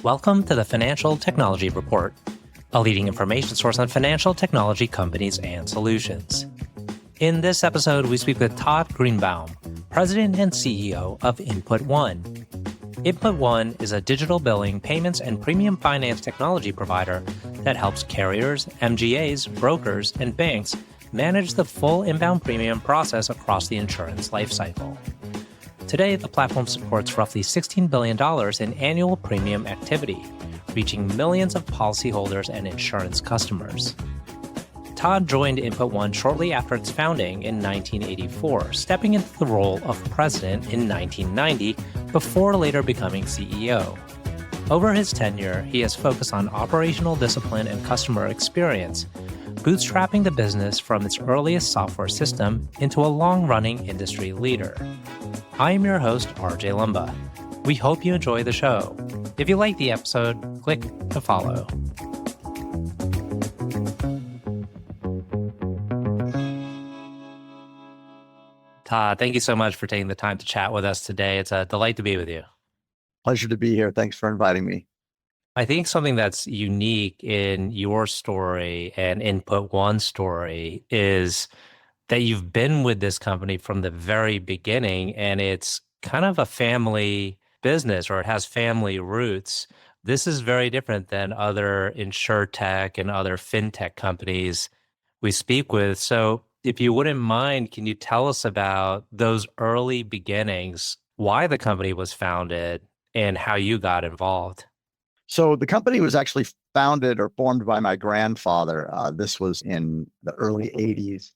Welcome to the Financial Technology Report, a leading information source on financial technology companies and solutions. In this episode, we speak with Todd Greenbaum, President and CEO of Input1. Input1 is a digital billing, payments, and premium finance technology provider that helps carriers, MGAs, brokers, and banks manage the full inbound premium process across the insurance lifecycle. Today, the platform supports roughly $16 billion in annual premium activity, reaching millions of policyholders and insurance customers. Todd joined Input1 shortly after its founding in 1984, stepping into the role of president in 1990 before later becoming CEO. Over his tenure, he has focused on operational discipline and customer experience, bootstrapping the business from its earliest software system into a long-running industry leader. I am your host, RJ Lumba. We hope you enjoy the show. If you like the episode, click to follow. Todd, thank you so much for taking the time to chat with us today. It's a delight to be with you. Pleasure to be here. Thanks for inviting me. I think something that's unique in your story and Input1's story is that you've been with this company from the very beginning, and it's kind of a family business, or it has family roots. This is very different than other Insurtech and other fintech companies we speak with. So if you wouldn't mind, can you tell us about those early beginnings, why the company was founded, and how you got involved? So the company was actually founded or formed by my grandfather. This was in the early 80s.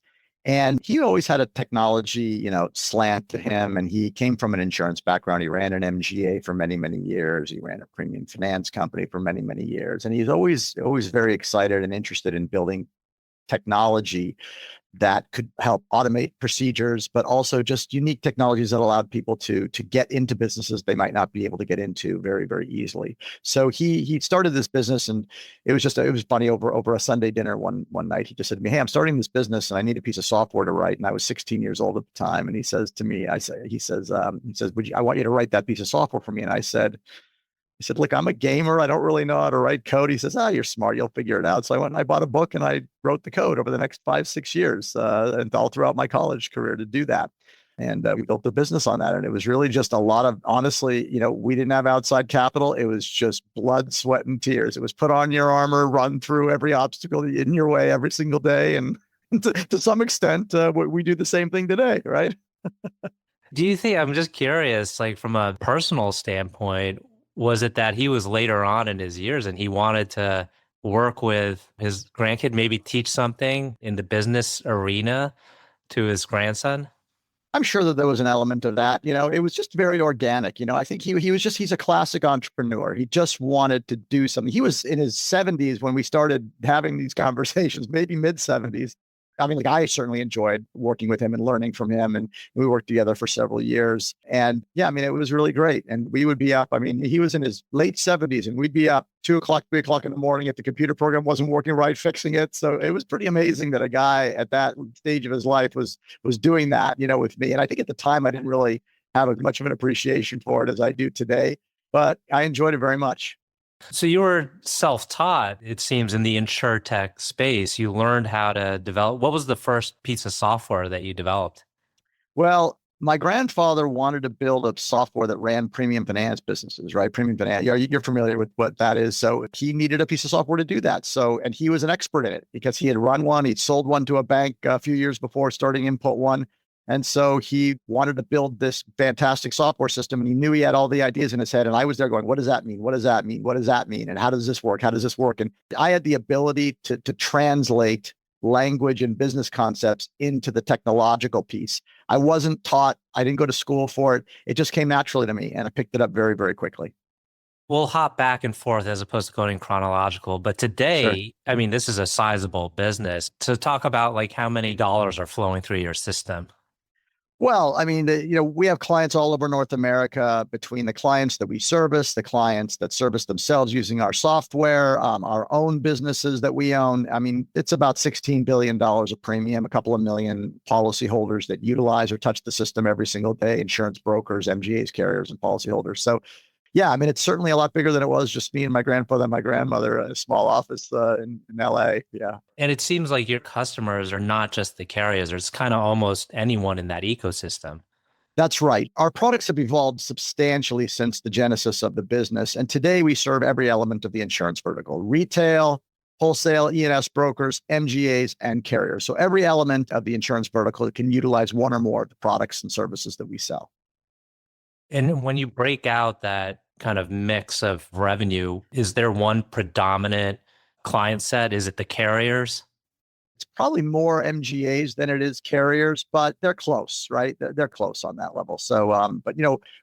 And he always had a technology, slant to him. And he came from an insurance background. He ran an MGA for many, many years. He ran a premium finance company for many, many years. And he's always very excited and interested in building technology that could help automate procedures, but also just unique technologies that allowed people to get into businesses they might not be able to get into very, very easily. So he started this business, and it was funny, over a Sunday dinner one night, he just said to me, "Hey, I'm starting this business and I need a piece of software to write." And I was 16 years old at the time. And he says to me, I want you to write that piece of software for me. And he said, "Look, I'm a gamer. I don't really know how to write code." He says, "You're smart. You'll figure it out." So I went and I bought a book and I wrote the code over the next 5-6 years, and all throughout my college career to do that. And we built the business on that. And it was really just a lot of, honestly, we didn't have outside capital. It was just blood, sweat, and tears. It was put on your armor, run through every obstacle in your way every single day. And to some extent, we do the same thing today, right? Do you think, I'm just curious, like from a personal standpoint, was it that he was later on in his years and he wanted to work with his grandkid, maybe teach something in the business arena to his grandson? I'm sure that there was an element of that. It was just very organic. I think he's a classic entrepreneur. He just wanted to do something. He was in his 70s when we started having these conversations, maybe mid 70s. I mean, I certainly enjoyed working with him and learning from him. And we worked together for several years. And yeah, it was really great. And we would be up. He was in his late 70s and we'd be up 2 o'clock, 3 o'clock in the morning if the computer program wasn't working right, fixing it. So it was pretty amazing that a guy at that stage of his life was doing that, with me. And I think at the time I didn't really have as much of an appreciation for it as I do today, but I enjoyed it very much. So you were self-taught, it seems, in the Insurtech space. You learned how to develop. What was the first piece of software that you developed? Well, my grandfather wanted to build a software that ran premium finance businesses, right? Premium finance. You're familiar with what that is. So he needed a piece of software to do that. And he was an expert in it because he had run one. He'd sold one to a bank a few years before starting Input1. And so he wanted to build this fantastic software system, and he knew he had all the ideas in his head. And I was there going, "What does that mean? What does that mean? What does that mean? And how does this work? How does this work?" And I had the ability to translate language and business concepts into the technological piece. I wasn't taught. I didn't go to school for it. It just came naturally to me, and I picked it up very, very quickly. We'll hop back and forth as opposed to going chronological. But today, sure. This is a sizable business. To talk about like how many dollars are flowing through your system. Well, we have clients all over North America, between the clients that we service, the clients that service themselves using our software, our own businesses that we own. It's about $16 billion of premium, a couple of million policyholders that utilize or touch the system every single day, insurance brokers, MGAs, carriers, and policyholders. So Yeah, I mean, it's certainly a lot bigger than it was just me and my grandfather and my grandmother in a small office in LA. Yeah. And it seems like your customers are not just the carriers, it's kind of almost anyone in that ecosystem. That's right. Our products have evolved substantially since the genesis of the business. And today we serve every element of the insurance vertical: retail, wholesale, E&S brokers, MGAs, and carriers. So every element of the insurance vertical can utilize one or more of the products and services that we sell. And when you break out that kind of mix of revenue, is there one predominant client set? Is it the carriers? It's probably more MGAs than it is carriers, but they're close, right? They're close on that level. So, but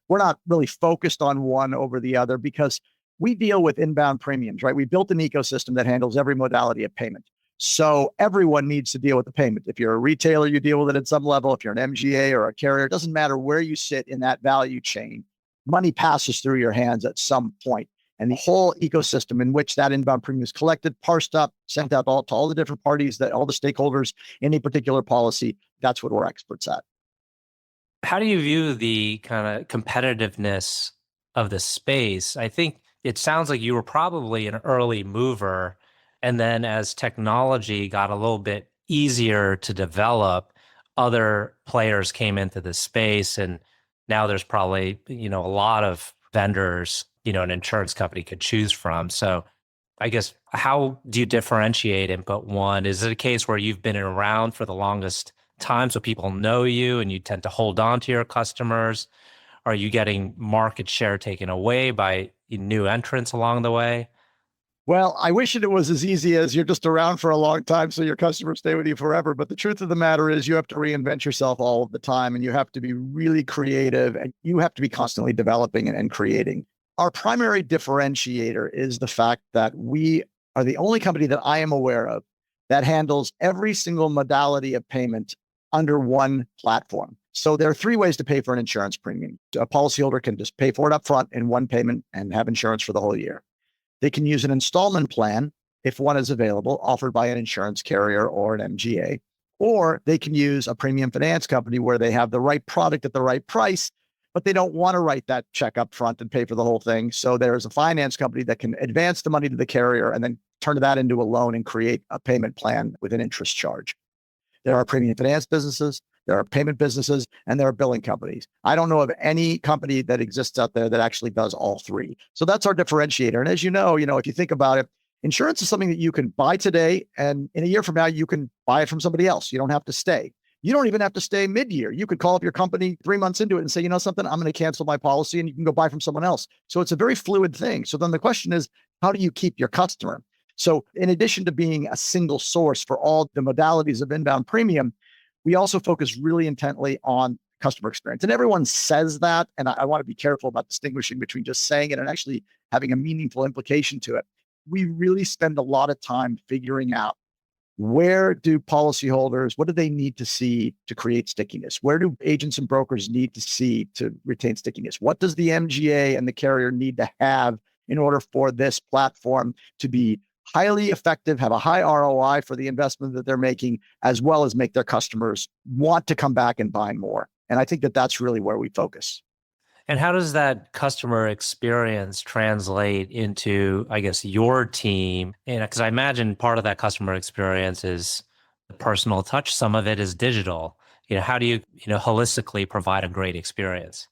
we're not really focused on one over the other because we deal with inbound premiums, right? We built an ecosystem that handles every modality of payment. So everyone needs to deal with the payment. If you're a retailer, you deal with it at some level. If you're an MGA or a carrier, it doesn't matter where you sit in that value chain. Money passes through your hands at some point. And the whole ecosystem in which that inbound premium is collected, parsed up, sent out to all the different parties, that all the stakeholders in a particular policy, that's what we're experts at. How do you view the kind of competitiveness of the space? I think it sounds like you were probably an early mover. And then as technology got a little bit easier to develop, other players came into the space. And now there's probably, a lot of vendors, an insurance company could choose from. So I guess, how do you differentiate input one? Is it a case where you've been around for the longest time so people know you and you tend to hold on to your customers? Are you getting market share taken away by new entrants along the way? Well, I wish it was as easy as you're just around for a long time so your customers stay with you forever. But the truth of the matter is you have to reinvent yourself all of the time, and you have to be really creative, and you have to be constantly developing and creating. Our primary differentiator is the fact that we are the only company that I am aware of that handles every single modality of payment under one platform. So there are three ways to pay for an insurance premium. A policyholder can just pay for it up front in one payment and have insurance for the whole year. They can use an installment plan if one is available, offered by an insurance carrier or an MGA, or they can use a premium finance company where they have the right product at the right price, but they don't want to write that check up front and pay for the whole thing. So there's a finance company that can advance the money to the carrier and then turn that into a loan and create a payment plan with an interest charge. There are premium finance businesses, there are payment businesses, and there are billing companies. I don't know of any company that exists out there that actually does all three. So that's our differentiator. And as you know, if you think about it, insurance is something that you can buy today, and in a year from now, you can buy it from somebody else. You don't have to stay. You don't even have to stay mid-year. You could call up your company 3 months into it and say, something, I'm going to cancel my policy, and you can go buy from someone else. So it's a very fluid thing. So then the question is, how do you keep your customer? So in addition to being a single source for all the modalities of inbound premium, we also focus really intently on customer experience. And everyone says that, and I want to be careful about distinguishing between just saying it and actually having a meaningful implication to it. We really spend a lot of time figuring out, where do policyholders, what do they need to see to create stickiness? Where do agents and brokers need to see to retain stickiness? What does the MGA and the carrier need to have in order for this platform to be highly effective, have a high ROI for the investment that they're making, as well as make their customers want to come back and buy more? And I think that that's really where we focus. And how does that customer experience translate into, I guess, your team? Because I imagine part of that customer experience is the personal touch. Some of it is digital. How do you, holistically provide a great experience?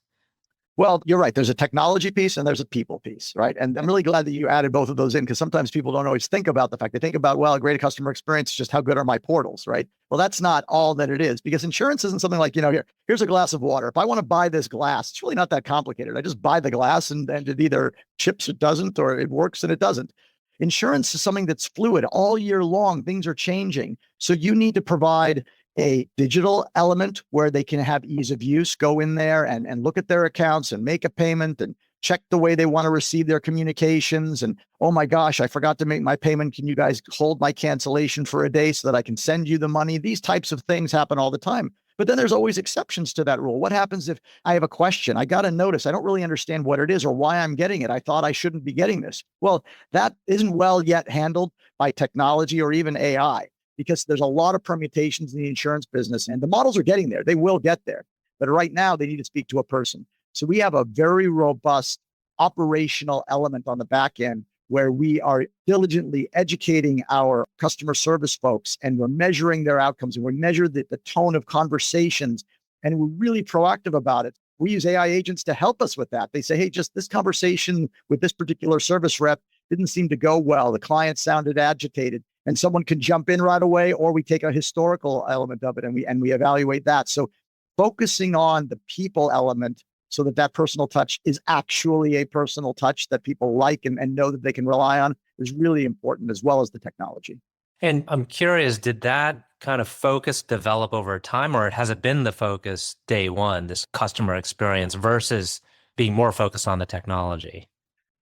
Well, you're right. There's a technology piece and there's a people piece, right? And I'm really glad that you added both of those in, because sometimes people don't always think about the fact. They think about, well, a great customer experience is just how good are my portals, right? Well, that's not all that it is, because insurance isn't something like, here's a glass of water. If I want to buy this glass, it's really not that complicated. I just buy the glass and it either chips or doesn't, or it works and it doesn't. Insurance is something that's fluid all year long. Things are changing. So you need to provide a digital element where they can have ease of use, go in there and look at their accounts and make a payment and check the way they want to receive their communications. And, oh my gosh, I forgot to make my payment. Can you guys hold my cancellation for a day so that I can send you the money? These types of things happen all the time. But then there's always exceptions to that rule. What happens if I have a question? I got a notice. I don't really understand what it is or why I'm getting it. I thought I shouldn't be getting this. Well, that isn't well yet handled by technology or even AI, because there's a lot of permutations in the insurance business, and the models are getting there. They will get there. But right now, they need to speak to a person. So we have a very robust operational element on the back end where we are diligently educating our customer service folks and we're measuring their outcomes and we measure the tone of conversations and we're really proactive about it. We use AI agents to help us with that. They say, hey, just this conversation with this particular service rep didn't seem to go well. The client sounded agitated and someone can jump in right away, or we take a historical element of it and we evaluate that. So focusing on the people element so that personal touch is actually a personal touch that people like and know that they can rely on is really important, as well as the technology. And I'm curious, did that kind of focus develop over time, or has it been the focus day one, this customer experience versus being more focused on the technology?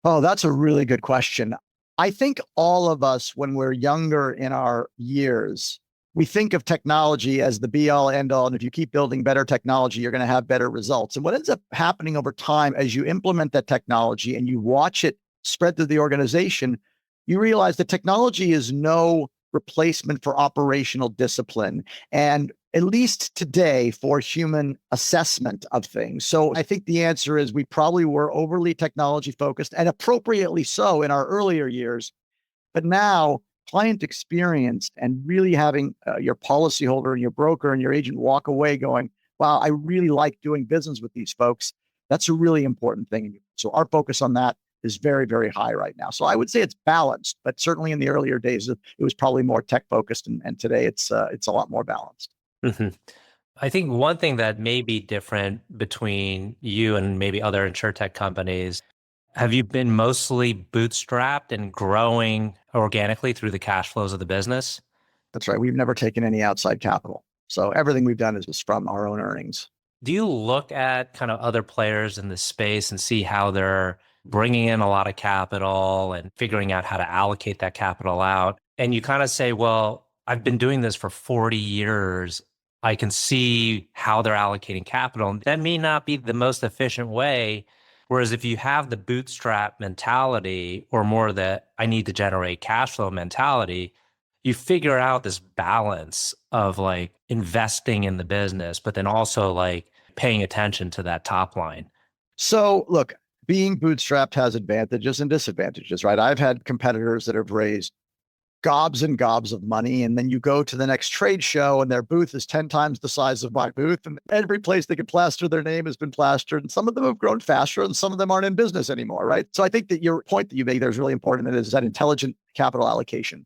Oh, that's a really good question. I think all of us, when we're younger in our years, we think of technology as the be all end all. And if you keep building better technology, you're going to have better results. And what ends up happening over time as you implement that technology and you watch it spread through the organization, you realize that technology is no replacement for operational discipline. And at least today, for human assessment of things. So I think the answer is we probably were overly technology focused, and appropriately so in our earlier years. But now client experience and really having your policyholder and your broker and your agent walk away going, wow, I really like doing business with these folks. That's a really important thing. So our focus on that is very, very high right now. So I would say it's balanced, but certainly in the earlier days, it was probably more tech focused. And today it's a lot more balanced. Mm-hmm. I think one thing that may be different between you and maybe other Insurtech companies, have you been mostly bootstrapped and growing organically through the cash flows of the business? That's right. We've never taken any outside capital. So everything we've done is from our own earnings. Do you look at kind of other players in this space and see how they're bringing in a lot of capital and figuring out how to allocate that capital out? And you kind of say, well, I've been doing this for 40 years. I can see how they're allocating capital. That may not be the most efficient way. Whereas if you have the bootstrap mentality or more the I need to generate cash flow mentality, you figure out this balance of like investing in the business, but then also like paying attention to that top line. So look, being bootstrapped has advantages and disadvantages, right? I've had competitors that have raised gobs and gobs of money. And then you go to the next trade show and their booth is 10 times the size of my booth. And every place they could plaster their name has been plastered. And some of them have grown faster and some of them aren't in business anymore, right? So I think that your point that you make there is really important. And it is that intelligent capital allocation.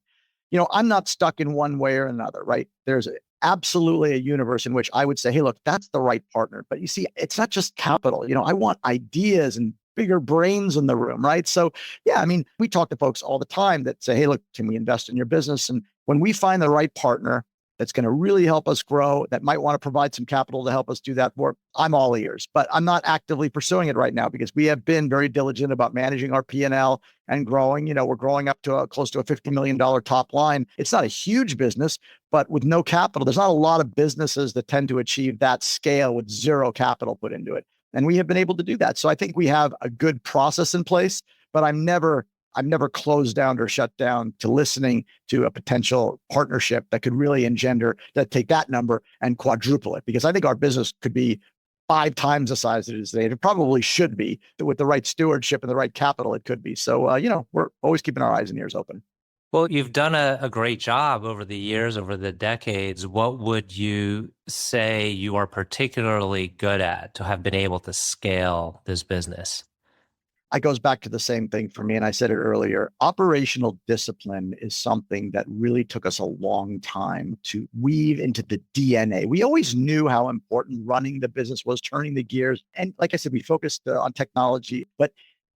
I'm not stuck in one way or another, right? There's absolutely a universe in which I would say, hey, look, that's the right partner. But you see, it's not just capital. I want ideas and bigger brains in the room, right? So yeah, I mean, we talk to folks all the time that say, hey, look, can we invest in your business? And when we find the right partner that's going to really help us grow, that might want to provide some capital to help us do that more, I'm all ears. But I'm not actively pursuing it right now because we have been very diligent about managing our P&L and growing. We're growing up to close to a $50 million top line. It's not a huge business, but with no capital, there's not a lot of businesses that tend to achieve that scale with zero capital put into it. And we have been able to do that. So I think we have a good process in place, but I'm never closed down or shut down to listening to a potential partnership that could really take that number and quadruple it. Because I think our business could be 5 times the size it is today. It probably should be with the right stewardship and the right capital. It could be. So, we're always keeping our eyes and ears open. Well, you've done a great job over the years, over the decades. What would you say you are particularly good at to have been able to scale this business? It goes back to the same thing for me. And I said it earlier, operational discipline is something that really took us a long time to weave into the DNA. We always knew how important running the business was, turning the gears. And like I said, we focused on technology, but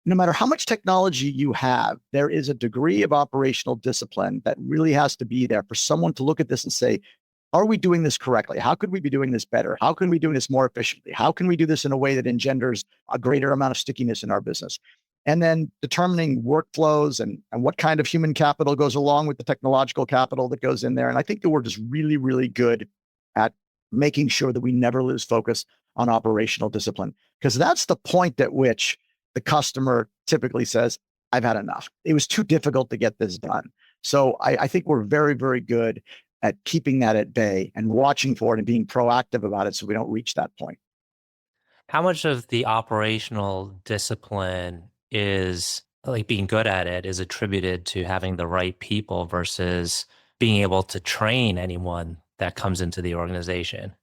no matter how much technology you have, there is a degree of operational discipline that really has to be there for someone to look at this and say, are we doing this correctly? How could we be doing this better? How can we do this more efficiently? How can we do this in a way that engenders a greater amount of stickiness in our business? And then determining workflows and what kind of human capital goes along with the technological capital that goes in there. And I think that we're just really, really good at making sure that we never lose focus on operational discipline, because that's the point at which the customer typically says, I've had enough. It was too difficult to get this done. So I think we're very, very good at keeping that at bay and watching for it and being proactive about it so we don't reach that point. How much of the operational discipline is like being good at it is attributed to having the right people versus being able to train anyone that comes into the organization?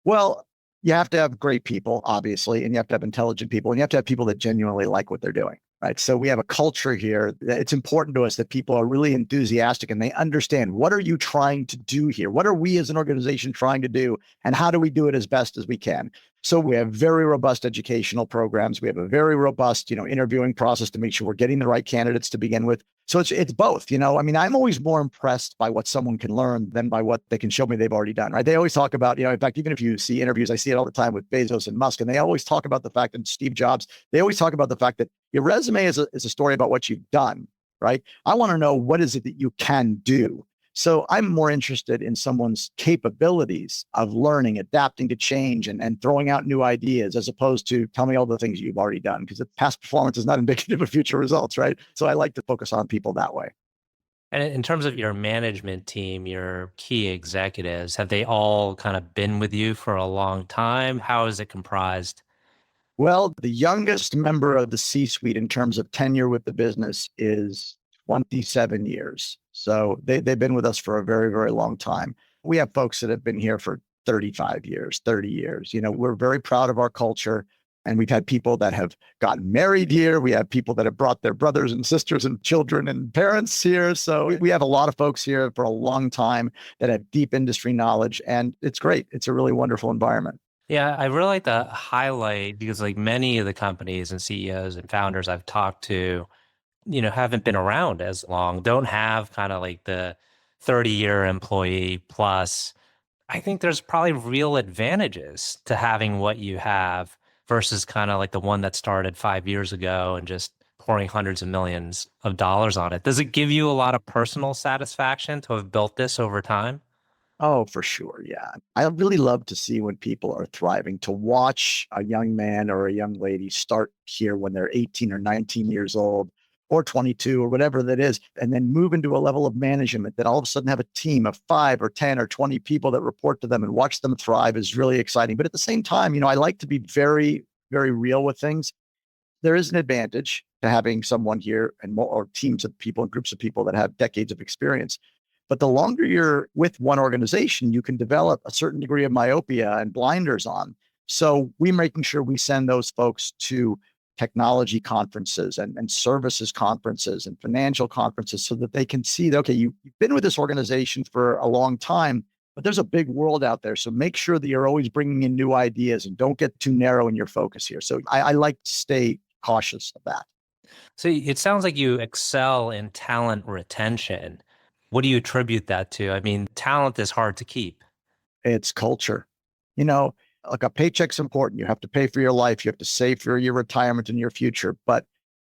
Well, you have to have great people, obviously, and you have to have intelligent people, and you have to have people that genuinely like what they're doing. Right. So we have a culture here that it's important to us that people are really enthusiastic and they understand, what are you trying to do here? What are we as an organization trying to do? And how do we do it as best as we can? So we have very robust educational programs. We have a very robust, interviewing process to make sure we're getting the right candidates to begin with. So it's both, I mean, I'm always more impressed by what someone can learn than by what they can show me they've already done, right? They always talk about, in fact, even if you see interviews, I see it all the time with Bezos and Musk, and they always talk about the fact, and Steve Jobs, they always talk about the fact that your resume is a story about what you've done, right? I want to know, what is it that you can do? So I'm more interested in someone's capabilities of learning, adapting to change, and throwing out new ideas, as opposed to tell me all the things you've already done, because past performance is not indicative of future results, right? So I like to focus on people that way. And in terms of your management team, your key executives, have they all kind of been with you for a long time? How is it comprised? Well, the youngest member of the C-suite in terms of tenure with the business is 27 years. So they've been with us for a very, very long time. We have folks that have been here for 35 years, 30 years. We're very proud of our culture. And we've had people that have gotten married here. We have people that have brought their brothers and sisters and children and parents here. So we have a lot of folks here for a long time that have deep industry knowledge. And it's great. It's a really wonderful environment. Yeah, I really like to highlight because like many of the companies and CEOs and founders I've talked to, haven't been around as long, don't have kind of like the 30-year employee plus. I think there's probably real advantages to having what you have versus kind of like the one that started 5 years ago and just pouring hundreds of millions of dollars on it. Does it give you a lot of personal satisfaction to have built this over time? Oh, for sure. Yeah. I really love to see when people are thriving, to watch a young man or a young lady start here when they're 18 or 19 years old or 22 or whatever that is, and then move into a level of management that all of a sudden have a team of 5 or 10 or 20 people that report to them, and watch them thrive is really exciting. But at the same time, I like to be very, very real with things. There is an advantage to having someone here and more, or teams of people and groups of people that have decades of experience. But the longer you're with one organization, you can develop a certain degree of myopia and blinders on. So we're making sure we send those folks to technology conferences and services conferences and financial conferences, so that they can see that, okay, you've been with this organization for a long time, but there's a big world out there. So make sure that you're always bringing in new ideas and don't get too narrow in your focus here. So I like to stay cautious of that. So it sounds like you excel in talent retention. What do you attribute that to? I mean, talent is hard to keep. It's culture. You know, like, a paycheck's important. You have to pay for your life. You have to save for your retirement and your future. But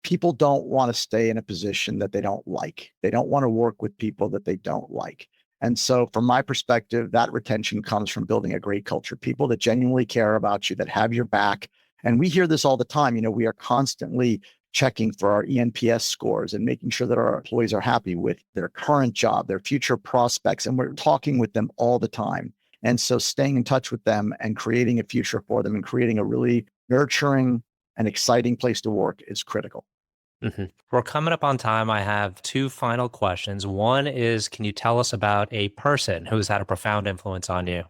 people don't want to stay in a position that they don't like. They don't want to work with people that they don't like. And so from my perspective, that retention comes from building a great culture, people that genuinely care about you, that have your back. And we hear this all the time. We are constantly checking for our ENPS scores and making sure that our employees are happy with their current job, their future prospects. And we're talking with them all the time. And so staying in touch with them and creating a future for them and creating a really nurturing and exciting place to work is critical. We're coming up on time. I have two final questions. One is, can you tell us about a person who's had a profound influence on you?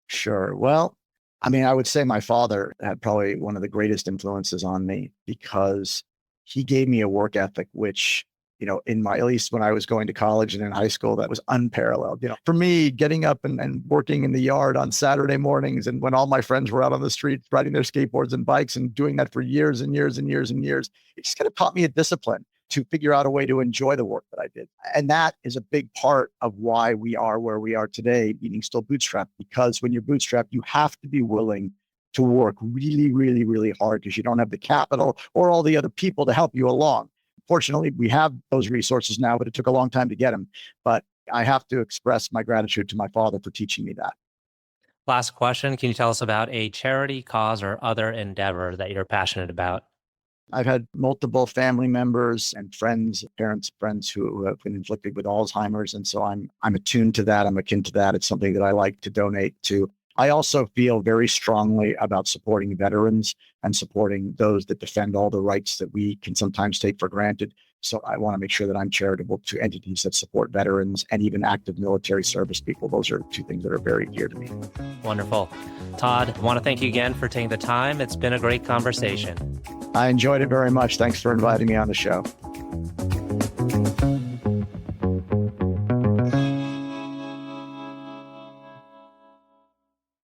Sure. Well, I mean, I would say my father had probably one of the greatest influences on me, because he gave me a work ethic, which, at least when I was going to college and in high school, that was unparalleled. For me, getting up and working in the yard on Saturday mornings, and when all my friends were out on the street riding their skateboards and bikes, and doing that for years and years and years and years, it just kind of taught me a discipline to figure out a way to enjoy the work that I did. And that is a big part of why we are where we are today, meaning still bootstrapped, because when you're bootstrapped, you have to be willing to work really, really, really hard, because you don't have the capital or all the other people to help you along. Fortunately, we have those resources now, but it took a long time to get them. But I have to express my gratitude to my father for teaching me that. Last question. Can you tell us about a charity, cause, or other endeavor that you're passionate about? I've had multiple family members and friends, parents, friends who have been inflicted with Alzheimer's. And so I'm attuned to that. I'm akin to that. It's something that I like to donate to. I also feel very strongly about supporting veterans. and supporting those that defend all the rights that we can sometimes take for granted. So I want to make sure that I'm charitable to entities that support veterans and even active military service people. Those are two things that are very dear to me. Wonderful. Todd, I want to thank you again for taking the time. It's been a great conversation. I enjoyed it very much. Thanks for inviting me on the show.